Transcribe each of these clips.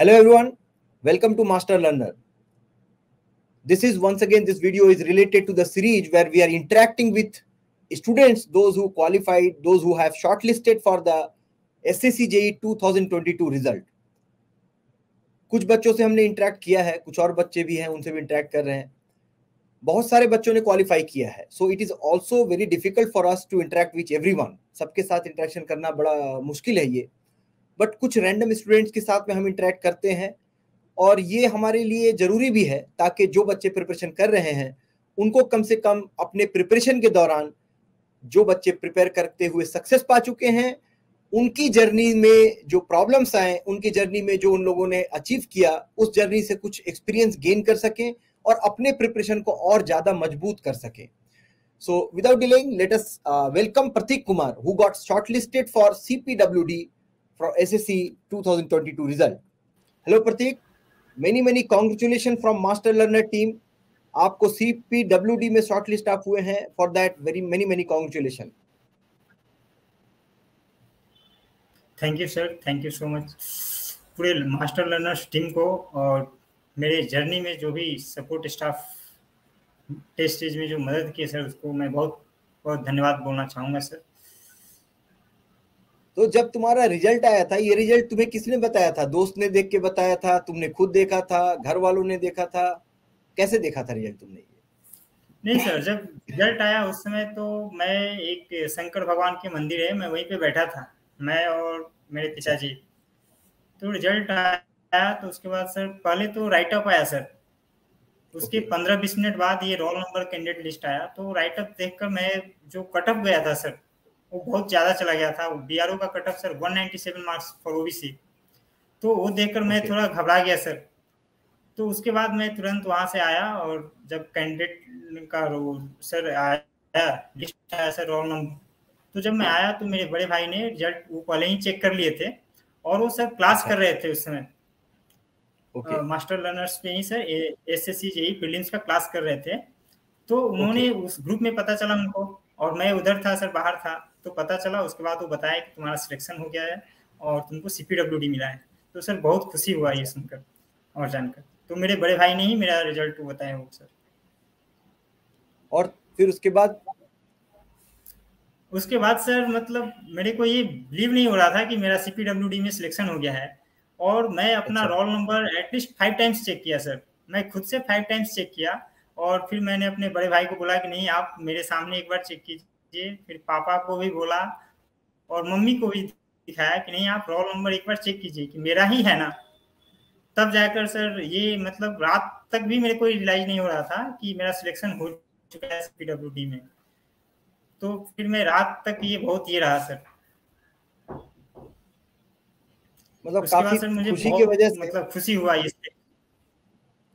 Hello everyone, welcome to Master Learner. This video is related to the series where we are interacting with students, those who qualified, those who have shortlisted for the SSC JEE 2022 result. कुछ बच्चों से हमने interact किया है, कुछ और बच्चे भी हैं, उनसे भी इंटरेक्ट कर रहे हैं. बहुत सारे बच्चों ने क्वालिफाई किया है. So it is also very difficult for us to interact with everyone. सबके साथ इंटरेक्शन करना बड़ा मुश्किल है ये. बट कुछ रैंडम स्टूडेंट्स के साथ में हम इंटरेक्ट करते हैं और ये हमारे लिए जरूरी भी है ताकि जो बच्चे प्रिपरेशन कर रहे हैं उनको कम से कम अपने प्रिपरेशन के दौरान जो बच्चे प्रिपेयर करते हुए सक्सेस पा चुके हैं उनकी जर्नी में जो प्रॉब्लम्स आए, उनकी जर्नी में जो उन लोगों ने अचीव किया, उस जर्नी से कुछ एक्सपीरियंस गेन कर सकें और अपने प्रिपरेशन को और ज्यादा मजबूत कर सकें. So without delaying let us welcome Prateek Kumar who got shortlisted for CPWD for SSC 2022 result. Hello Pratik, many congratulations from Master Learner team. आपको CPWD में शॉर्टलिस्ट आप हुए हैं. For that very many congratulations. Thank you sir, thank you so much पूरे master learners team को और मेरे journey में जो भी सपोर्ट स्टाफ टेस्ट स्टेज में जो मदद की सर उसको मैं बहुत बहुत धन्यवाद बोलना चाहूँगा सर. तो जब तुम्हारा रिजल्ट आया था, ये रिजल्ट तुम्हें किसने बताया था? दोस्त ने देख के बताया था, तुमने खुद देखा था, घर वालों ने देखा था? कैसे देखा था रिजल्ट तुमने? नहीं सर, जब रिजल्ट आया उस समय तो मैं एक शंकर भगवान के मंदिर है, मैं वहीं पे बैठा था, मैं और मेरे पिताजी. तो रिजल्ट आया तो उसके बाद सर पहले तो राइट अप आया सर. उसके 15-20 मिनट बाद ये रोल नंबर कैंडिडेट लिस्ट आया. तो राइट अप देखकर मैं जो कट ऑफ गया था सर वो बहुत ज़्यादा चला गया था. BRO का cut off sir 197 marks for OBC. तो वो देखकर मैं थोड़ा घबरा गया सर. तो उसके बाद मैं तुरंत वहाँ से आया और जब कैंडिडेट का रोल सर आया, लिस्ट आया सर रोल नंबर, तो जब मैं आया तो मेरे बड़े भाई ने रिजल्ट वो पहले ही चेक कर लिए थे और वो सर क्लास कर रहे थे उस समय. मास्टर लर्नर्स पे ही सर SSC JEE प्रीलिम्स का क्लास कर रहे थे. तो उन्होंने उस ग्रुप में पता चला उनको और मैं उधर था सर, बाहर था, तो पता चला. उसके बाद वो बताया कि तुम्हारा सिलेक्शन हो गया है और तुमको CPWD मिला है. तो सर बहुत खुशी हुआ ये सुनकर और जानकर. तो मेरे बड़े भाई ने ही मेरा रिजल्ट बताया वो सर. और फिर उसके बाद सर मतलब मेरे को ये बिलीव नहीं हो रहा था कि मेरा CPWD में सिलेक्शन हो गया है. और मैं अपना role number at least 5 times check किया सर. मैं खुद से 5 टाइम्स चेक किया और फिर मैंने अपने बड़े भाई को बोला कि नहीं आप मेरे सामने एक बार चेक कीजिए. फिर पापा को भी बोला और मम्मी को भी दिखाया कि नहीं आप रोल नंबर एक बार चेक कीजिए कि मेरा ही है ना. तब जाकर सर ये मतलब रात तक भी मेरे को रियलाइज नहीं हो रहा था कि मेरा सिलेक्शन हो चुका है CPWD में. तो फिर मैं रात तक ये बहुत ये रहा सर. मतलब काफी सर मुझे खुशी की वजह से मतलब खुशी हुआ इससे.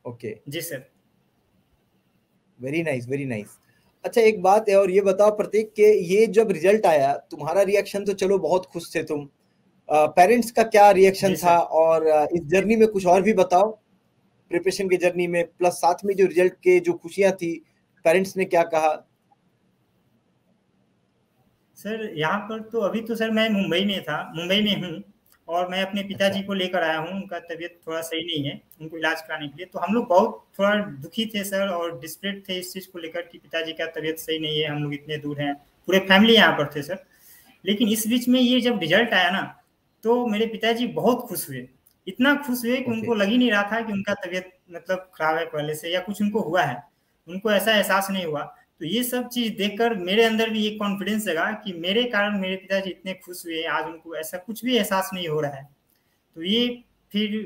ओके जी सर. Very nice. अच्छा एक बात है और ये बताओ प्रतीक के ये जब रिजल्ट आया तुम्हारा रिएक्शन तो चलो बहुत खुश थे तुम, पेरेंट्स का क्या रिएक्शन था? और इस जर्नी में कुछ और भी बताओ, प्रिपरेशन की जर्नी में प्लस साथ में जो रिजल्ट के जो खुशियां थी, पेरेंट्स ने क्या कहा? सर यहाँ पर तो अभी तो सर मैं मुंबई में हूँ और मैं अपने पिताजी को लेकर आया हूँ. उनका तबीयत थोड़ा सही नहीं है, उनको इलाज कराने के लिए. तो हम लोग बहुत थोड़ा दुखी थे सर और डिस्परेट थे इस चीज़ को लेकर कि पिताजी का तबीयत सही नहीं है, हम लोग इतने दूर हैं, पूरे फैमिली यहाँ पर थे सर. लेकिन इस बीच में ये जब रिजल्ट आया ना तो मेरे पिताजी बहुत खुश हुए. इतना खुश हुए कि उनको लग ही नहीं रहा था कि उनका तबीयत मतलब खराब है पहले से या कुछ उनको हुआ है. उनको ऐसा एहसास नहीं हुआ. तो ये सब चीज़ देखकर मेरे अंदर भी एक कॉन्फिडेंस जगा कि मेरे कारण मेरे पिताजी इतने खुश हुए, आज उनको ऐसा कुछ भी एहसास नहीं हो रहा है. तो ये फिर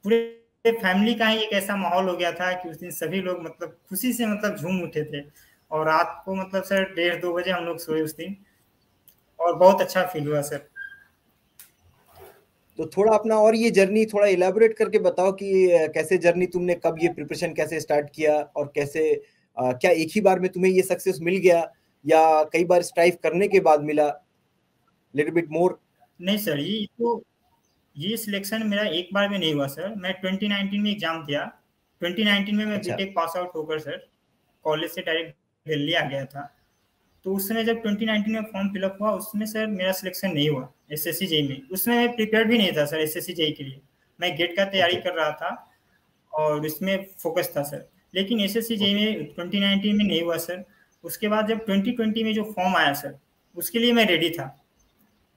पूरे फैमिली का ही एक ऐसा माहौल हो गया था कि उस दिन सभी लोग मतलब खुशी से मतलब झूम उठे थे. और रात को मतलब सर 1:30-2 बजे हम लोग सोए उस दिन और बहुत अच्छा फील हुआ सर. तो थोड़ा अपना और ये जर्नी थोड़ा इलेबोरेट करके बताओ कि कैसे जर्नी तुमने, कब ये प्रिपरेशन कैसे स्टार्ट किया और कैसे क्या एक ही बार में तुम्हें ये सक्सेस मिल गया या कई बार स्ट्राइव करने के बाद मिला? Little bit more. नहीं सर, ये सिलेक्शन मेरा एक बार में नहीं हुआ सर. मैं 2019 में एग्जाम दिया. 2019 में मैं बीटेक पास आउट होकर सर कॉलेज से डायरेक्ट दिल्ली आ गया था. तो उस समय जब 2019 में फॉर्म फिलअप हुआ उसमें सर मेरा सिलेक्शन नहीं हुआ SSC JEE में. उसमें मैं प्रिपेयर भी नहीं था सर SSC JEE के लिए. मैं गेट का तैयारी कर रहा था और इसमें फोकस था सर। लेकिन एसएससी जेईई में 2019 में नहीं हुआ सर। उसके बाद जब 2020 में जो फॉर्म आया सर, उसके लिए मैं रेडी था।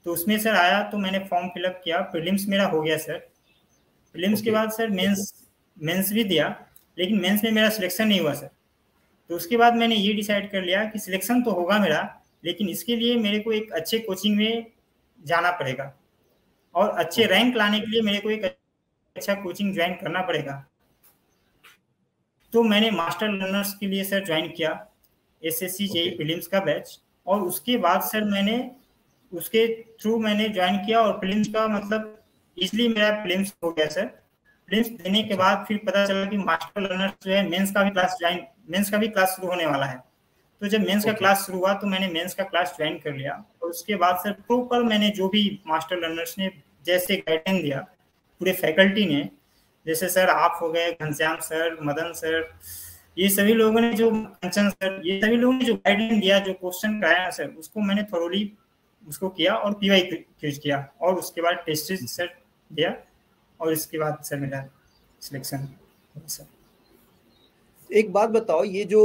तो उसमें सर आया तो मैंने फॉर्म फिलअप किया, प्रीलिम्स मेरा हो गया सर। प्रीलिम्स के बाद सर मेंस भी दिया, लेकिन मेंस में मेरा सिलेक्शन नहीं हुआ सर। तो उसके बाद मैंने ये डिसाइड कर लिया कि सिलेक्शन तो होगा मेरा, लेकिन इसके लिए मेरे को एक अच्छे कोचिंग में जाना पड़ेगा और अच्छे रैंक लाने के लिए मेरे को एक अच्छा कोचिंग ज्वाइन करना पड़ेगा। तो मैंने मास्टर लर्नर्स के लिए सर ज्वाइन किया एसएससी जेईई प्रीलिम्स का बैच। और उसके बाद सर मैंने उसके थ्रू मैंने ज्वाइन किया और प्रीलिम्स का मतलब इसलिए मेरा प्रीलिम्स हो गया सर। प्रीलिम्स देने के बाद फिर पता चला कि मास्टर लर्नर्स जो है मेंस का भी क्लास शुरू होने वाला है। तो जब मेंस का क्लास शुरू हुआ तो मैंने मेंस का क्लास ज्वाइन कर लिया। और उसके बाद सर प्रॉपर मैंने जो भी मास्टर लर्नर्स ने जैसे गाइडेंस दिया पूरे फैकल्टी ने, जैसे सर आप हो गए, घनश्याम सर, मदन सर, ये सभी लोगों ने जो कंचन सर, ये सभी लोगों ने जो गाइडेंस दिया, जो क्वेश्चन कराया सर, उसको मैंने थोरोली उसको किया और पीवाई क्यूज किया और उसके बाद टेस्ट सर दिया और इसके बाद सर मेरा सिलेक्शन सर। एक बात बताओ, ये जो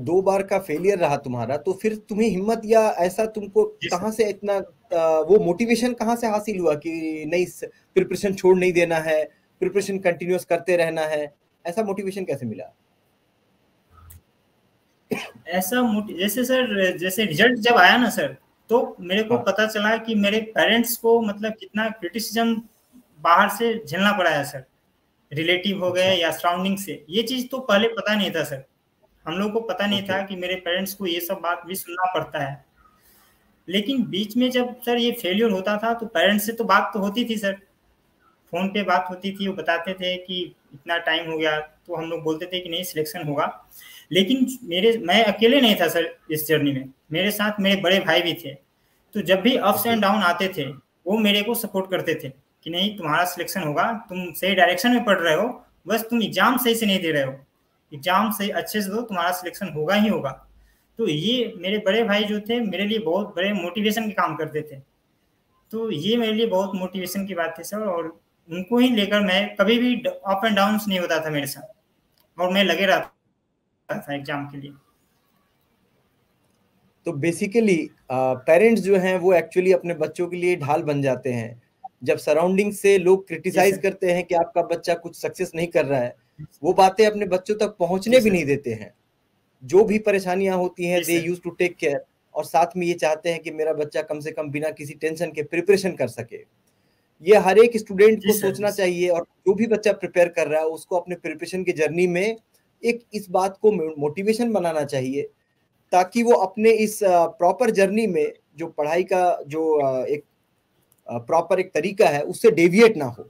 2 बार का फेलियर रहा तुम्हारा, तो फिर तुम्हें हिम्मत या ऐसा तुमको कहाँ से इतना वो मोटिवेशन कहाँ से हासिल हुआ कि नहीं प्रिपरेशन छोड़ नहीं देना है, प्रिपरेशन कंटिन्यूअस करते रहना है, ऐसा मोटिवेशन कैसे मिला? ऐसा जैसे सर जैसे रिजल्ट जब आया ना सर, तो मेरे को पता चला कि मेरे पेरेंट्स को मतलब कितना क्रिटिसिज्म बाहर से झेलना पड़ा है सर, रिलेटिव हो गए या सराउंडिंग से। ये चीज तो पहले पता नहीं था सर, हम लोग को पता नहीं था कि मेरे पेरेंट्स को ये सब बात भी सुनना पड़ता है। लेकिन बीच में जब सर ये फेलियर होता था तो पेरेंट्स से तो बात तो होती थी सर, फोन पे बात होती थी, वो बताते थे कि इतना टाइम हो गया, तो हम लोग बोलते थे कि नहीं सिलेक्शन होगा। लेकिन मैं अकेले नहीं था सर इस जर्नी में, मेरे साथ मेरे बड़े भाई भी थे। तो जब भी अप्स एंड डाउन आते थे वो मेरे को सपोर्ट करते थे कि नहीं तुम्हारा सिलेक्शन होगा, तुम सही डायरेक्शन में पढ़ रहे हो, बस तुम एग्जाम सही से नहीं दे रहे हो, एग्जाम सही अच्छे से दो, तुम्हारा सिलेक्शन होगा ही होगा। तो ये मेरे बड़े भाई जो थे मेरे लिए बहुत बड़े मोटिवेशन के काम करते थे। तो ये मेरे लिए बहुत मोटिवेशन की बात थी सर, और उनको ही लेकर मैं कभी भी अप एंड डाउन नहीं होता था मेरे साथ, और मैं लगे रहता था एग्जाम के लिए। तो बेसिकली पेरेंट्स जो हैं वो एक्चुअली अपने बच्चों के लिए ढाल बन जाते हैं। जब सराउंडिंग से लोग क्रिटिसाइज करते हैं कि आपका बच्चा कुछ सक्सेस नहीं कर रहा है, वो बातें अपने बच्चों तक पहुंचने भी नहीं देते हैं। जो भी परेशानियां होती हैं दे यूज टू टेक केयर, और साथ में ये चाहते हैं कि मेरा बच्चा कम से कम बिना किसी टेंशन के प्रिपरेशन कर सके। ये हर एक स्टूडेंट को सोचना चाहिए, और जो भी बच्चा प्रिपेयर कर रहा है उसको अपने प्रिपरेशन की जर्नी में एक इस बात को मोटिवेशन बनाना चाहिए, ताकि वो अपने इस प्रॉपर जर्नी में जो पढ़ाई का जो एक प्रॉपर एक तरीका है उससे डेविएट ना हो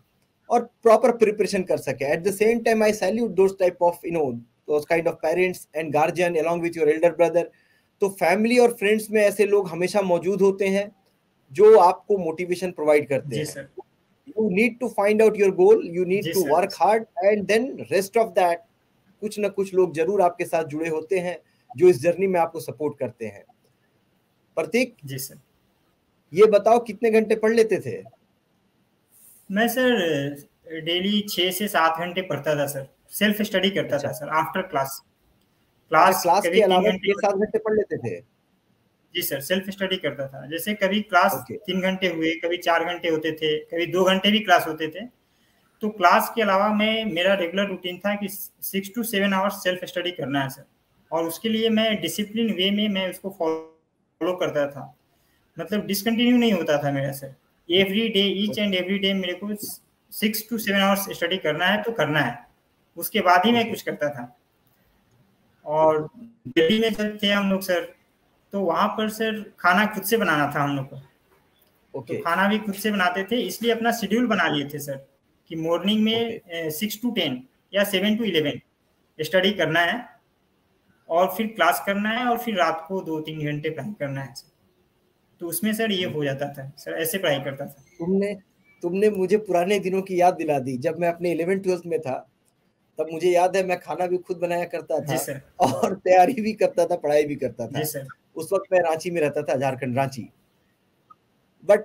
और प्रॉपर प्रिपरेशन कर सके। At the same time I salute those type of those kind of parents and guardian along with your elder brother। तो फैमिली और फ्रेंड्स में ऐसे लोग हमेशा मौजूद होते हैं जो आपको मोटिवेशन प्रोवाइड करते हैं। You need to find out your goal, you need to work hard, and then rest of that कुछ ना कुछ लोग जरूर आपके साथ जुड़े होते हैं जो इस जर्नी में आपको सपोर्ट करते हैं। प्रतीक जी सर, ये बताओ कितने घंटे पढ़ लेते थे? मैं सर डेली 6 से 7 घंटे पढ़ता था सर, सेल्फ स्टडी करता था सर आफ्टर क्लास के अलावा 6-7 घंटे पढ़ लेते थे? जी सर, सेल्फ स्टडी करता था। जैसे कभी क्लास 3 घंटे हुए, कभी 4 घंटे होते थे, कभी 2 घंटे भी क्लास होते थे। तो क्लास के अलावा मेरा रेगुलर रूटीन था कि 6 to 7 आवर्स सेल्फ स्टडी करना है सर, और उसके लिए मैं डिसिप्लिन वे में मैं उसको फॉलो करता था, मतलब डिसकंटिन्यू नहीं होता था मेरा sir. Every day, each and every day मेरे को 6 to 7 आवर्स स्टडी करना है तो करना है, उसके बाद ही मैं कुछ करता था। और दिल्ली में जब थे हम लोग सर, तो वहाँ पर सर खाना खुद से बनाना था हम लोग को। तो खाना भी खुद से बनाते थे, इसलिए अपना शेड्यूल बना लिए थे सर कि मॉर्निंग में 6 to 10 या 7 to 11 स्टडी करना है, और फिर क्लास करना है, और फिर रात को 2-3 घंटे पढ़ाई करना है सर। तो उसमें सर ये हो जाता था सर, ऐसे पढ़ाई करता था। तुमने मुझे पुराने दिनों की याद दिला दी। जब मैं अपने 11th-12th में था तब मुझे याद है मैं खाना भी खुद बनाया करता था और तैयारी भी करता था, पढ़ाई भी करता था। उस वक्त मैं रांची में रहता था, झारखंड, रांची। बट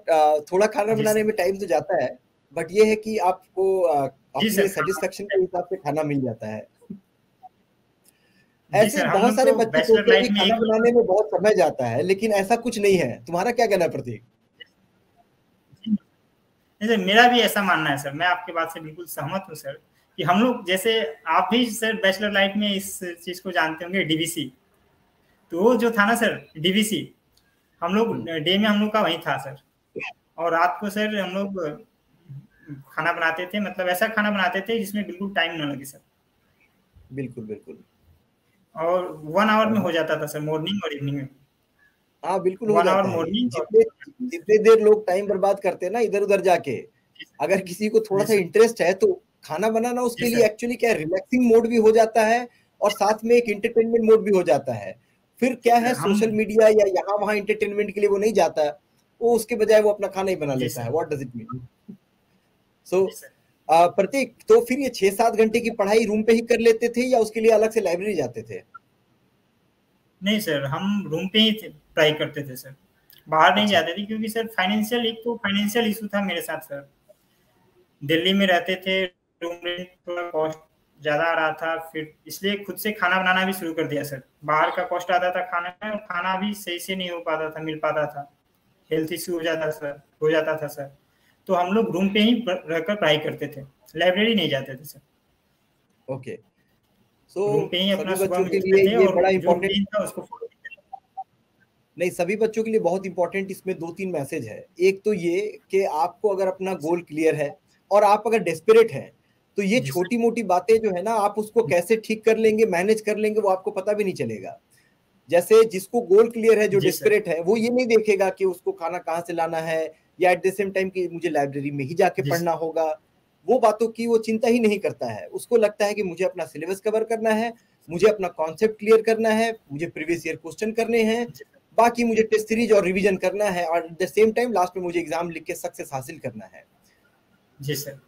थोड़ा खाना बनाने में टाइम तो जाता है, बट ये है कि आपको जी अपने सर, सेटिस्फेक्शन के हिसाब से खाना मिल जाता है। जी ऐसे सर, हम बहुत लोग सारे तो बच्चे बैचलर सोचते हैं कि लाइफ में खाना एक बनाने में बहुत समय जाता है, लेकिन ऐसा कुछ नहीं है। तुम्हारा क्या कहना है प्रतीक? नहीं सर, मेरा भी ऐसा मानना है सर, मैं आपके बात से बिल्कुल सहमत हूँ सर, कि हम लोग जैसे आप भी सर बैचलर लाइफ में इस चीज को जानते होंगे, डीवीसी। तो वो जो था ना सर, डीवीसी, हम लोग हम्म, डे में हम लोग का वही था सर। और रात को सर हम लोग खाना बनाते थे, मतलब ऐसा खाना बनाते थे जिसमें बिल्कुल टाइम ना लगे सर, बिल्कुल बिल्कुल। और 1 आवर में और हो जाता था सर, मॉर्निंग और इवनिंग में। हाँ, बिल्कुल हो 1 आवर जाता है। मॉर्निंग और जितने जितने देर लोग टाइम बर्बाद करते हैं ना इधर उधर जाके, अगर किसी को थोड़ा जी सा सर, इंटरेस्ट है तो खाना बनाना जी उसके लिए सर, एक्चुअली क्या है, रिलैक्सिंग मोड भी हो जाता है और साथ में एक एंटरटेनमेंट मोड भी हो जाता है। फिर क्या है, हम सोशल मीडिया या यहाँ वहाँ एंटरटेनमेंट के लिए वो नहीं जाता, वो उसके बजाय वो अपना खाना ही बना जी लेता है। Sir, what does it mean? So जी सर। प्रतीक, तो फिर ये 6-7 घंटे की पढ़ाई रूम पे ही कर लेते थे या उसके लिए अलग से लाइब्रेरी जाते थे? नहीं सर, हम रूम पे ही ट्राई करते थे सर, बाहर नहीं अच्छा। जाते थे, क्योंकि सर फाइनेंशियल, एक तो फाइनेंशियल इशू था मेरे साथ सर। दिल्ली में रहते थे, रूम रेंट थोड़ा कॉस्ट ज़्यादा आ रहा था, फिर इसलिए खुद से खाना बनाना भी शुरू कर दिया सर। बाहर का कॉस्ट आता था खाना में, और खाना भी सही से नहीं हो पाता था, मिल पाता था, हेल्थ इशू हो जाता था सर। तो हम लोग रूम पे ही रहकर पढ़ाई करते थे, लाइब्रेरी नहीं जाते थे सर। ओके। सो रूम पे ही अपना सभी सुबह बच्चों में के उठते लिए थे ये और बड़ा जो इंपॉर्टेंट, रूटीन था उसको फॉलो करते थे। नहीं, सभी बच्चों के लिए बहुत इंपॉर्टेंट इसमें 2-3 मैसेज है। एक तो ये कि आपको अगर अपना गोल क्लियर है और आप अगर डेस्परेट हैं, तो ये जी सर, छोटी-मोटी बातें जो है ना, आप उसको कैसे ठीक कर लेंगे, मैनेज कर लेंगे, वो आपको पता भी नहीं चलेगा। जैसे जिसको गोल क्लियर है, जो जी सर, डेस्परेट है, वो ये नहीं देखेगा कि उसको खाना कहाँ से लाना है या एट द सेम टाइम कि मुझे लाइब्रेरी में ही जाके जी पढ़ना सर, होगा। वो बातों की वो चिंता ही नहीं करता है। उसको लगता है कि मुझे अपना सिलेबस कवर करना है, मुझे अपना कॉन्सेप्ट क्लियर करना है, मुझे प्रीवियस ईयर क्वेश्चन करने हैं, जी सर, बाकी मुझे टेस्ट सीरीज और रिवीजन करना है और at the same time last में मुझे एग्जाम लिख के सक्सेस हासिल करना है। जी सर,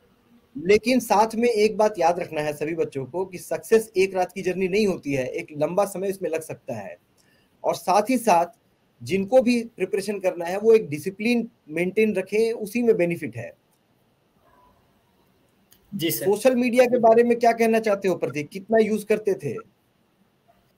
लेकिन साथ में एक बात याद रखना है सभी बच्चों को कि सक्सेस एक रात की जर्नी नहीं होती है, एक लंबा समय इसमें लग सकता है। और साथ ही साथ जिनको भी प्रिपरेशन करना है वो एक डिसिप्लिन मेंटेन रखें, उसी में बेनिफिट है। जी सर। सोशल मीडिया के बारे में क्या कहना चाहते हो प्रतीक, कितना यूज करते थे?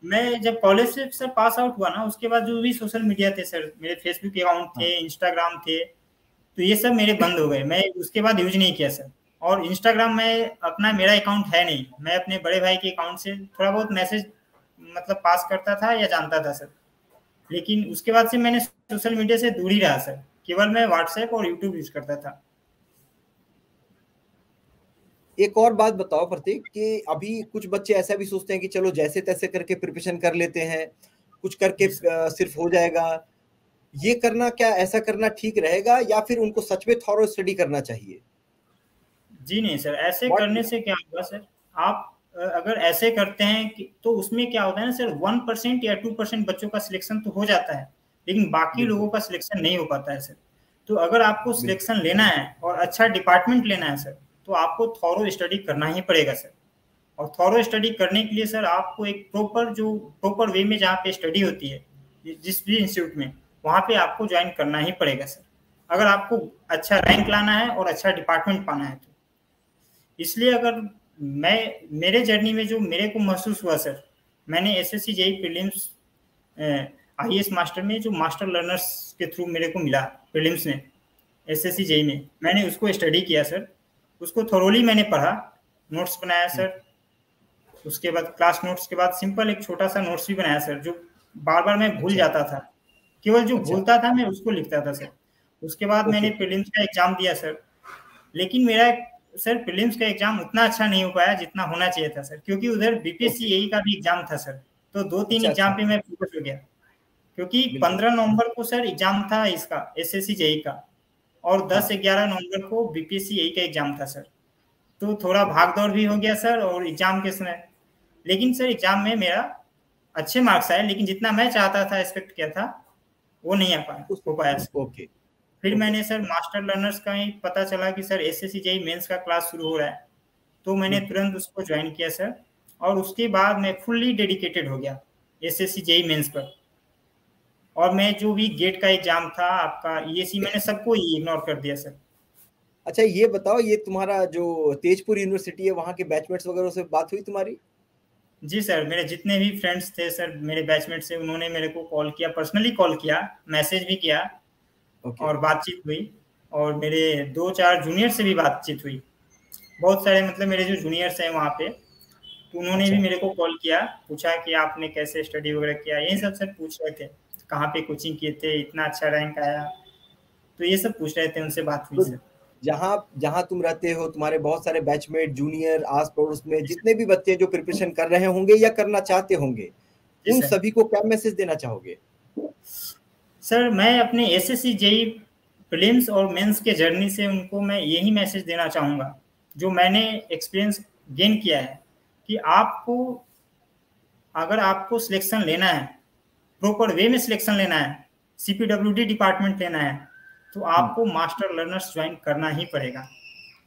मैं जब कॉलेज से सर पास आउट हुआ ना, उसके बाद जो भी सोशल मीडिया थे सर, मेरे फेसबुक अकाउंट हाँ। थे, इंस्टाग्राम थे, तो ये सब मेरे बंद हो गए, मैं उसके बाद यूज नहीं किया सर। और इंस्टाग्राम में अपना मेरा अकाउंट है नहीं, मैं अपने बड़े भाई के अकाउंट से थोड़ा बहुत मैसेज मतलब पास करता था या जानता था सर। लेकिन उसके बाद से मैंने सोशल मीडिया से दूर ही रहा सर, केवल मैं व्हाट्सएप और यूट्यूब यूज करता था। एक और बात बताओ प्रतीक कि अभी कुछ बच्चे ऐसा भी सोचते हैं कि चलो जैसे तैसे करके प्रिपरेशन कर लेते हैं, कुछ करके जी सर, सिर्फ हो जाएगा। ये करना, क्या ऐसा करना ठीक रहेगा या फिर उनको सच में थॉरो स्टडी करना चाहिए? जी नहीं सर, ऐसे व्हाट? करने से क्या होगा सर, आप अगर ऐसे करते हैं कि तो उसमें क्या होता है ना सर, 1% या 2% बच्चों का सिलेक्शन तो हो जाता है, लेकिन बाकी बिल्कुल लोगों का सिलेक्शन नहीं हो पाता है सर। तो अगर आपको बिल्कुल। सिलेक्शन लेना है और अच्छा डिपार्टमेंट लेना है सर, तो आपको थॉरो स्टडी करना ही पड़ेगा सर। और थॉरो स्टडी करने के लिए सर आपको एक प्रॉपर वे में जहाँ पे स्टडी होती है, जिस भी इंस्टीट्यूट में, वहाँ पे आपको ज्वाइन करना ही पड़ेगा सर, अगर आपको अच्छा रैंक लाना है और अच्छा डिपार्टमेंट पाना है तो। इसलिए अगर मैं मेरे जर्नी में जो मेरे को महसूस हुआ सर, मैंने SSC JE prelims IAS master में जो मास्टर लर्नर्स के थ्रू मेरे को मिला प्रीलिम्स में, एसएससी जेई में, मैंने उसको स्टडी किया सर, उसको थोरोली मैंने पढ़ा, नोट्स बनाया सर। उसके बाद क्लास नोट्स के बाद सिंपल एक छोटा सा नोट्स भी बनाया सर, जो बार बार मैं भूल अच्छा। जाता था, केवल जो अच्छा। भूलता था मैं उसको लिखता था सर। उसके बाद मैंने ओके। प्रीलिम्स का एग्जाम दिया सर, लेकिन मेरा सर प्रीलिम्स का एग्जाम उतना अच्छा नहीं हो पाया जितना होना चाहिए था सर, क्योंकि उधर बीपीएससी ओके। यही का भी एग्जाम था सर। तो 2-3 अच्छा एग्जाम अच्छा। पे मैं फोकस हो गया, क्योंकि बिल्कुल। 15 नवंबर को सर एग्जाम था इसका एसएससी जेई का, और हाँ। 10-11 नवंबर को बीपीएससी यही का एग्जाम था सर। तो थोड़ा भाग दौड़ भी हो गया सर और एग्जाम के समय, लेकिन सर एग्जाम में मेरा अच्छे मार्क्स आए, लेकिन जितना मैं चाहता था, एक्सपेक्ट किया था, वो नहीं उस हो पाया सर। ओके। फिर ओके। मैंने सर मास्टर लर्नर्स का ही पता चला कि सर एसएससी जेई मेंस का क्लास शुरू हो रहा है, तो मैंने हम्म। तुरंत उसको ज्वाइन किया सर। और उसके बाद मैं फुल्ली डेडिकेटेड हो गया एसएससी जेई मेंस पर। और मैं जो भी गेट का एग्जाम था आपका ईएसी, मैंने सबको ही इग्नोर कर दिया सर। अच्छा ये बताओ, ये तुम्हारा जो तेजपुर यूनिवर्सिटी है वहाँ के बैचमेट्स वगैरह से बात हुई तुम्हारी? जी सर, मेरे जितने भी फ्रेंड्स थे सर, मेरे बैचमेट से, उन्होंने मेरे को कॉल किया, पर्सनली कॉल किया, मैसेज भी किया ओके। और बातचीत हुई। और मेरे 2-4 जूनियर से भी बातचीत हुई। बहुत सारे मतलब मेरे जो जूनियर्स हैं वहाँ पे, तो उन्होंने भी अच्छा। मेरे को कॉल किया, पूछा कि आपने कैसे स्टडी वगैरह किया, यही सब सर पूछ रहे थे। कहाँ पे कोचिंग किए थे, इतना अच्छा रैंक आया, तो ये सब पूछ रहे थे, उनसे बात हुई तो सर। जहाँ जहाँ तुम रहते हो, तुम्हारे बहुत सारे बैचमेट जूनियर आस पड़ोस में जी सर। जितने भी बच्चे जो प्रिपरेशन कर रहे होंगे या करना चाहते होंगे, जी उन सर। सभी को क्या मैसेज देना चाहोगे? सर मैं अपने एसएससी जेई प्रीलिम्स और मेंस के जर्नी से उनको मैं यही मैसेज देना चाहूँगा, जो मैंने एक्सपीरियंस गेन किया है, कि आपको, अगर आपको सिलेक्शन लेना है, प्रॉपर वे में सिलेक्शन लेना है, सीपीडब्ल्यूडी डिपार्टमेंट लेना है, तो हम्म। आपको मास्टर लर्नर्स ज्वाइन करना ही पड़ेगा।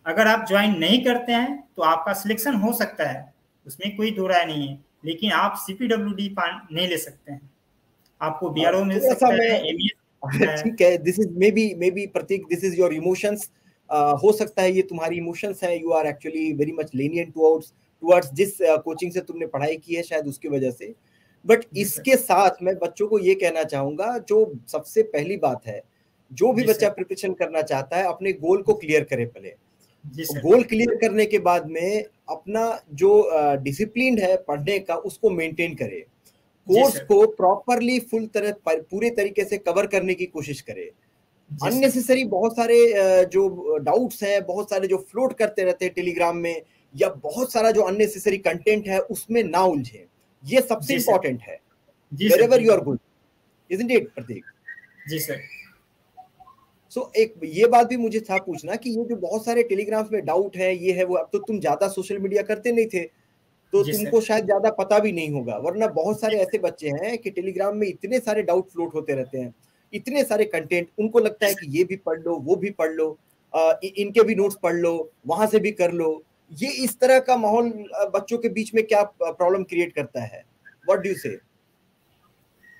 अगर आप ज्वाइन नहीं करते हैं तो आपका सिलेक्शन हो सकता है, उसमें कोई दो राय नहीं है, लेकिन आप सीपीडब्ल्यूडी नहीं ले सकते हैं। आपको बीआरओ मिल थोड़ा सा सकता है, एमईएस मिल सकता है। ठीक है, this is maybe Prateek, this is your emotions. हो सकता है ये तुम्हारी इमोशंस है, you are actually very much lenient towards जिस कोचिंग से तुमने पढ़ाई की है, शायद उसकी वजह से। बट जी सर। इसके साथ मैं बच्चों को ये कहना चाहूंगा, जो सबसे पहली बात है, जो भी जी बच्चा सर। प्रिपरेशन करना चाहता है अपने गोल को क्लियर करे पहले। जी सर। गोल क्लियर करने के बाद में अपना जो डिसिप्लिन है पढ़ने का, उसको मेंटेन करे, जी कोर्स सर। को प्रॉपरली पूरे तरीके से कवर करने की कोशिश करे। जी सर। अननेसेसरी बहुत सारे जो डाउट्स हैं, बहुत सारे जो फ्लोट करते रहते हैं टेलीग्राम में, या बहुत सारा जो अननेसेसरी कंटेंट है उसमें ना उलझे, ये सबसे जी सर। इंपॉर्टेंट है। जी वेर सर। एवर जी you are sir. Good, isn't it Pratik? जी सर। सो एक ये बात भी मुझे था पूछना कि ये जो बहुत सारे टेलीग्राम्स में डाउट है, ये है वो, अब तो तुम ज्यादा सोशल मीडिया करते नहीं थे, तो जी सर। तुमको शायद ज्यादा पता भी नहीं होगा, वरना बहुत सारे ऐसे बच्चे हैं कि टेलीग्राम में इतने सारे डाउट फ्लोट होते रहते हैं, इतने सारे कंटेंट, उनको लगता जी है सर। कि ये भी पढ़ लो, वो भी पढ़ लो, इनके भी नोट्स पढ़ लो, वहां से भी कर लो। ये इस तरह का माहौल बच्चों के बीच में क्या प्रॉब्लम क्रिएट करता है? व्हाट डू यू से?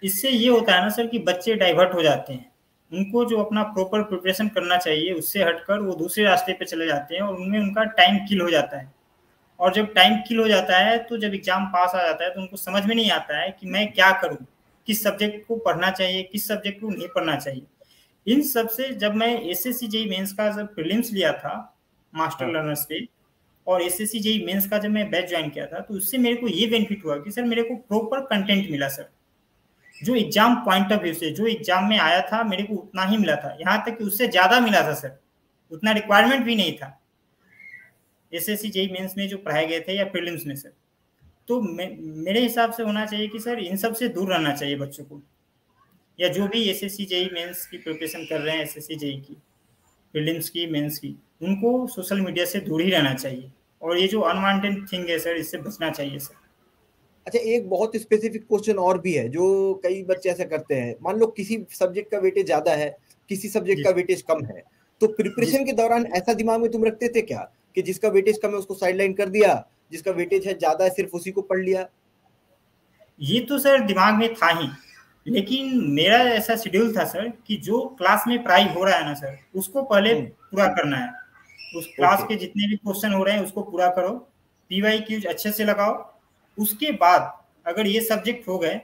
इससे ये होता है ना सर कि बच्चे डाइवर्ट हो जाते हैं। उनको जो अपना प्रॉपर प्रिपरेशन करना चाहिए उससे हटकर वो दूसरे रास्ते पे चले जाते हैं और उनमें उनका टाइम किल हो जाता है। और जब टाइम किल हो जाता है तो जब एग्जाम पास आ जाता है तो उनको समझ में नहीं आता है कि मैं क्या करूं, किस सब्जेक्ट को पढ़ना चाहिए, किस सब्जेक्ट को नहीं पढ़ना चाहिए। इन सब से जब मैं एसएससी जेई मेंस का जब प्रीलिम्स लिया था मास्टर हाँ। लर्नर्स पे, और एसएससी जेई मेंस का जब मैं बैच ज्वाइन किया था, तो उससे मेरे को ये बेनिफिट हुआ कि सर मेरे को प्रॉपर कंटेंट मिला सर। जो एग्जाम पॉइंट ऑफ व्यू से जो एग्जाम में आया था मेरे को उतना ही मिला था, यहाँ तक कि उससे ज़्यादा मिला था सर। उतना रिक्वायरमेंट भी नहीं था एसएससी जेई मेंस में जो पढ़ाए गए थे या प्रीलिम्स में सर। तो मेरे हिसाब से होना चाहिए कि सर इन सब से दूर रहना चाहिए बच्चों को, या जो भी एसएससी जेई मेंस की प्रिपरेशन कर रहे हैं, एसएससी जेई की, प्रीलिम्स की, मेंस की, उनको सोशल मीडिया से दूर ही रहना चाहिए। और ये जो अनवांटेड थिंग है सर, इससे बचना चाहिए सर। अच्छा, एक बहुत स्पेसिफिक क्वेश्चन और भी है जो कई बच्चे ऐसा करते हैं। मान लो किसी सब्जेक्ट का वेटेज ज्यादा है, किसी सब्जेक्ट जी का सर। वेटेज कम है, तो जी प्रिपरेशन सर। के दौरान ऐसा दिमाग में तुम रखते थे क्या कि जिसका वेटेज कम है उसको साइडलाइन कर दिया, जिसका वेटेज है ज्यादा है सिर्फ उसी को पढ़ लिया? ये तो सर दिमाग में था ही, लेकिन मेरा ऐसा शेड्यूल था सर कि जो क्लास में पढ़ाई हो रहा है ना सर, उसको पहले पूरा करना है। उस क्लास ओके। के जितने भी क्वेश्चन हो रहे हैं उसको पूरा करो, पीवाई क्यूज अच्छे से लगाओ। उसके बाद अगर ये सब्जेक्ट हो गए,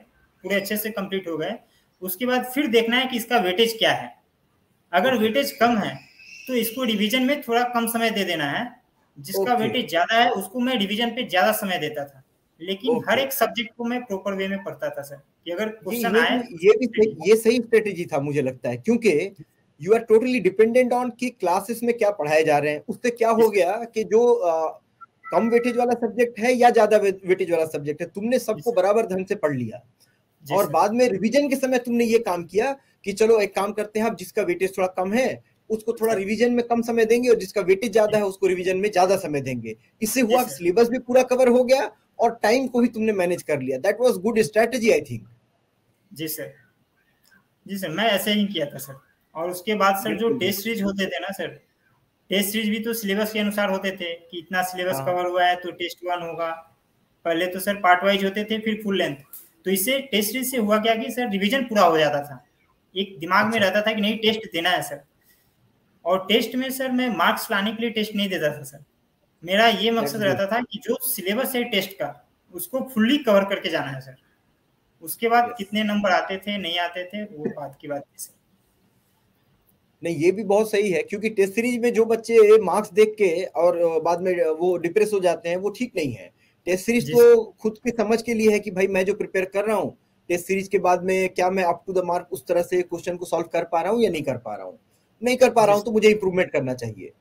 पूरे अच्छे से कंप्लीट हो गए, उसके बाद फिर देखना है कि इसका वेटेज क्या है। अगर ओके। वेटेज कम है तो इसको रिवीजन में थोड़ा कम समय दे देना है। जिसका ओके। वेटेज ज्यादा है उसको मैं रिवीजन पे ज्यादा समय देता था, लेकिन हर ओके। एक सब्जेक्ट को मैं प्रॉपर वे में पढ़ता था सर, कि अगर जी, क्वेश्चन आए ये सही स्ट्रेटेजी था मुझे लगता है, क्योंकि you are totally dependent on कि क्लासेस में क्या पढ़ाए जा रहे हैं। उससे क्या हो गया कि जो कम वेटेज वाला सब्जेक्ट है या ज्यादा वेटेज वाला सब्जेक्ट है, तुमने जी सबको सर। बराबर ढंग से पढ़ लिया, जी और सर। बाद में रिवीजन के समय तुमने ये काम किया कि चलो एक काम करते हैं, अब जिसका वेटेज थोड़ा कम है उसको थोड़ा सर। रिवीजन में कम समय देंगे, और जिसका वेटेज ज्यादा है उसको रिवीजन में ज्यादा समय देंगे। इससे जी हुआ सर। सिलेबस भी पूरा कवर हो गया और टाइम को भी तुमने मैनेज कर लिया। That was good strategy I think. जी सर। जी सर, मैं ऐसे ही किया था सर। और उसके बाद सर जो बिल्कुल टेस्ट बिल्कुल। सीरीज होते थे ना सर, टेस्ट सीरीज भी तो सिलेबस के अनुसार होते थे कि इतना सिलेबस हाँ। कवर हुआ है तो टेस्ट 1 होगा। पहले तो सर पार्ट वाइज होते थे, फिर फुल लेंथ। तो इससे टेस्ट सीरीज से हुआ क्या कि सर रिवीजन पूरा हो जाता था, एक दिमाग में अच्छा। रहता था कि नहीं टेस्ट देना है सर। और टेस्ट में सर मैं मार्क्स लाने के लिए टेस्ट नहीं देता था सर। मेरा ये मकसद रहता था कि जो सिलेबस है टेस्ट का उसको फुल्ली कवर करके जाना है सर। उसके बाद कितने नंबर आते थे नहीं आते थे वो बात की बात थी सर। नहीं, ये भी बहुत सही है, क्योंकि टेस्ट सीरीज में जो बच्चे मार्क्स देख के और बाद में वो डिप्रेस हो जाते हैं, वो ठीक नहीं है। टेस्ट सीरीज तो खुद की समझ के लिए है कि भाई मैं जो प्रिपेयर कर रहा हूँ टेस्ट सीरीज के बाद में, क्या मैं अप टू द मार्क उस तरह से क्वेश्चन को सॉल्व कर पा रहा हूँ या नहीं कर पा रहा हूँ। नहीं कर पा रहा हूँ तो मुझे इंप्रूवमेंट करना चाहिए।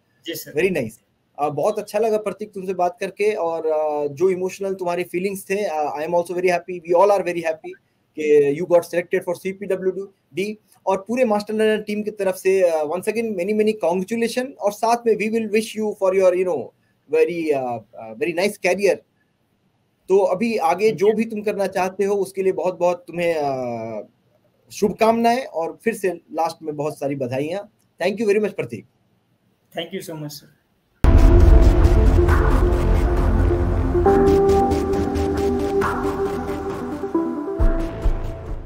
Very nice. बहुत अच्छा लगा प्रतीक तुमसे बात करके, और जो इमोशनल तुम्हारी फीलिंग्स थे, I am also very happy, we all are very happy कि you got selected for CPWD। और पूरे मास्टर लर्नर टीम की तरफ से once again many many congratulation, और साथ में we will wish you for your very very nice career. तो अभी आगे जो भी तुम करना चाहते हो उसके लिए बहुत बहुत तुम्हें शुभकामनाएं, और फिर से लास्ट में बहुत सारी बधाइयां। Thank you very much Prateek. Thank you so much sir.